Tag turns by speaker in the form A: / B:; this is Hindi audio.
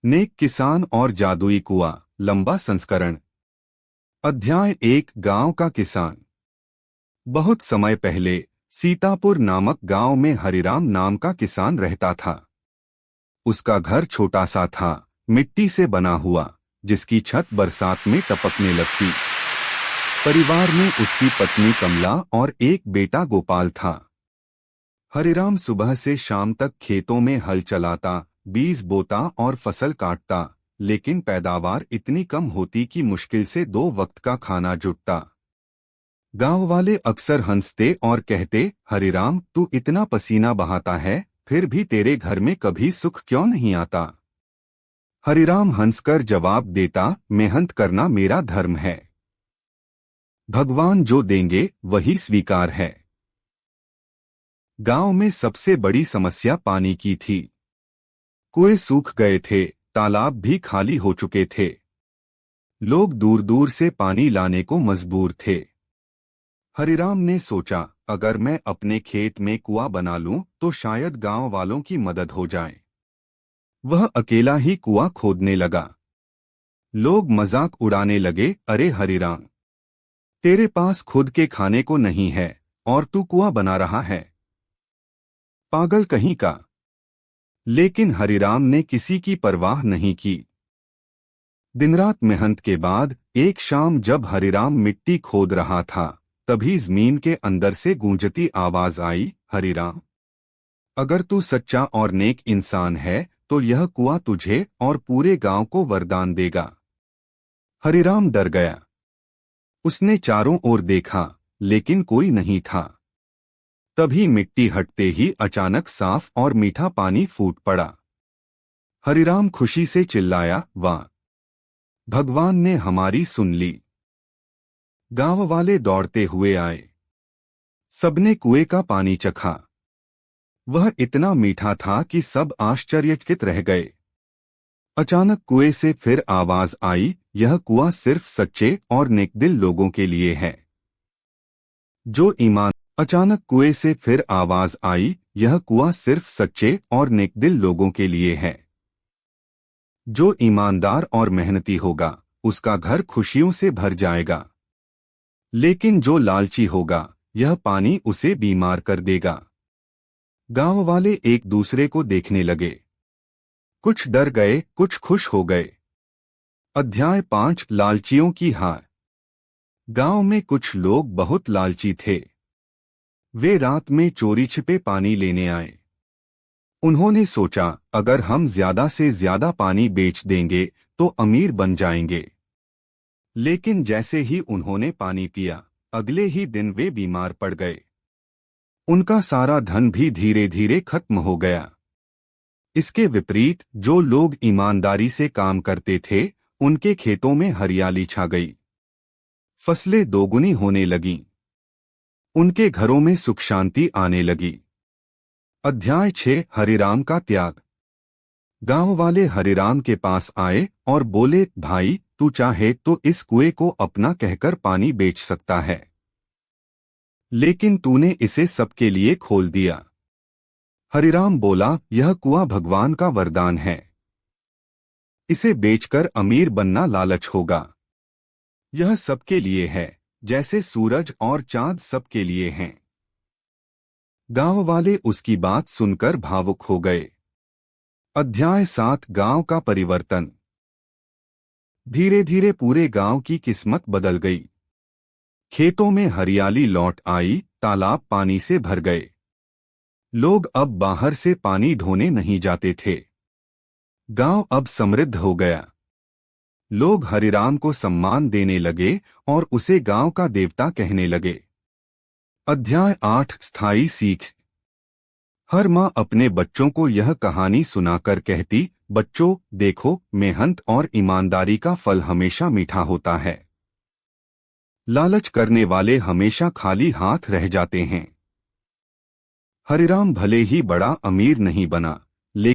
A: नेक किसान और जादुई कुआं लंबा संस्करण। अध्याय 1। गांव का किसान। बहुत समय पहले सीतापुर नामक गांव में हरिराम नाम का किसान रहता था। उसका घर छोटा सा था, मिट्टी से बना हुआ, जिसकी छत बरसात में टपकने लगती। परिवार में उसकी पत्नी कमला और एक बेटा गोपाल था। हरिराम सुबह से शाम तक खेतों में हल चलाता, बीज बोता और फसल काटता, लेकिन पैदावार इतनी कम होती कि मुश्किल से 2 वक्त का खाना जुटता। गांव वाले अक्सर हंसते और कहते, हरिराम, तू इतना पसीना बहाता है, फिर भी तेरे घर में कभी सुख क्यों नहीं आता? हरिराम हंसकर जवाब देता, मेहनत करना मेरा धर्म है। भगवान जो देंगे वही स्वीकार है। गांव में सबसे बड़ी समस्या पानी की थी। कुएं सूख गए थे, तालाब भी खाली हो चुके थे। लोग दूर दूर से पानी लाने को मजबूर थे। हरिराम ने सोचा, अगर मैं अपने खेत में कुआं बना लूं तो शायद गांव वालों की मदद हो जाए। वह अकेला ही कुआं खोदने लगा। लोग मजाक उड़ाने लगे, अरे हरिराम, तेरे पास खुद के खाने को नहीं है और तू कुआं बना रहा है, पागल कहीं का। लेकिन हरिराम ने किसी की परवाह नहीं की। दिनरात मेहनत के बाद एक शाम जब हरिराम मिट्टी खोद रहा था, तभी जमीन के अंदर से गूंजती आवाज आई, हरिराम, अगर तू सच्चा और नेक इंसान है तो यह कुआं तुझे और पूरे गांव को वरदान देगा। हरिराम डर गया। उसने चारों ओर देखा, लेकिन कोई नहीं था। तभी मिट्टी हटते ही अचानक साफ और मीठा पानी फूट पड़ा। हरिराम खुशी से चिल्लाया, वाह, भगवान ने हमारी सुन ली। गांव वाले दौड़ते हुए आए। सबने कुएं का पानी चखा। वह इतना मीठा था कि सब आश्चर्यचकित रह गए। अचानक कुएं से फिर आवाज आई, यह कुआं सिर्फ सच्चे और नेकदिल लोगों के लिए है। अचानक कुएं से फिर आवाज आई, यह कुआं सिर्फ सच्चे और नेकदिल लोगों के लिए है। जो ईमानदार और मेहनती होगा, उसका घर खुशियों से भर जाएगा। लेकिन जो लालची होगा, यह पानी उसे बीमार कर देगा। गांव वाले एक दूसरे को देखने लगे। कुछ डर गए, कुछ खुश हो गए। अध्याय 5। लालचियों की हार। गांव में कुछ लोग बहुत लालची थे। वे रात में चोरी छिपे पानी लेने आए। उन्होंने सोचा, अगर हम ज्यादा से ज्यादा पानी बेच देंगे तो अमीर बन जाएंगे। लेकिन जैसे ही उन्होंने पानी पिया, अगले ही दिन वे बीमार पड़ गए। उनका सारा धन भी धीरे धीरे खत्म हो गया। इसके विपरीत जो लोग ईमानदारी से काम करते थे, उनके खेतों में हरियाली छा गई। फसलें दोगुनी होने लगीं। उनके घरों में सुख शांति आने लगी। अध्याय 6। हरिराम का त्याग। गांव वाले हरिराम के पास आए और बोले, भाई, तू चाहे तो इस कुएं को अपना कहकर पानी बेच सकता है, लेकिन तूने इसे सबके लिए खोल दिया। हरिराम बोला, यह कुआं भगवान का वरदान है। इसे बेचकर अमीर बनना लालच होगा। यह सबके लिए है, जैसे सूरज और चांद सबके लिए हैं। गांव वाले उसकी बात सुनकर भावुक हो गए। अध्याय 7। गांव का परिवर्तन। धीरे धीरे पूरे गांव की किस्मत बदल गई। खेतों में हरियाली लौट आई, तालाब पानी से भर गए। लोग अब बाहर से पानी ढोने नहीं जाते थे। गांव अब समृद्ध हो गया। लोग हरिराम को सम्मान देने लगे और उसे गांव का देवता कहने लगे। अध्याय 8। स्थायी सीख। हर माँ अपने बच्चों को यह कहानी सुनाकर कहती, बच्चों, देखो, मेहनत और ईमानदारी का फल हमेशा मीठा होता है। लालच करने वाले हमेशा खाली हाथ रह जाते हैं। हरिराम भले ही बड़ा अमीर नहीं बना,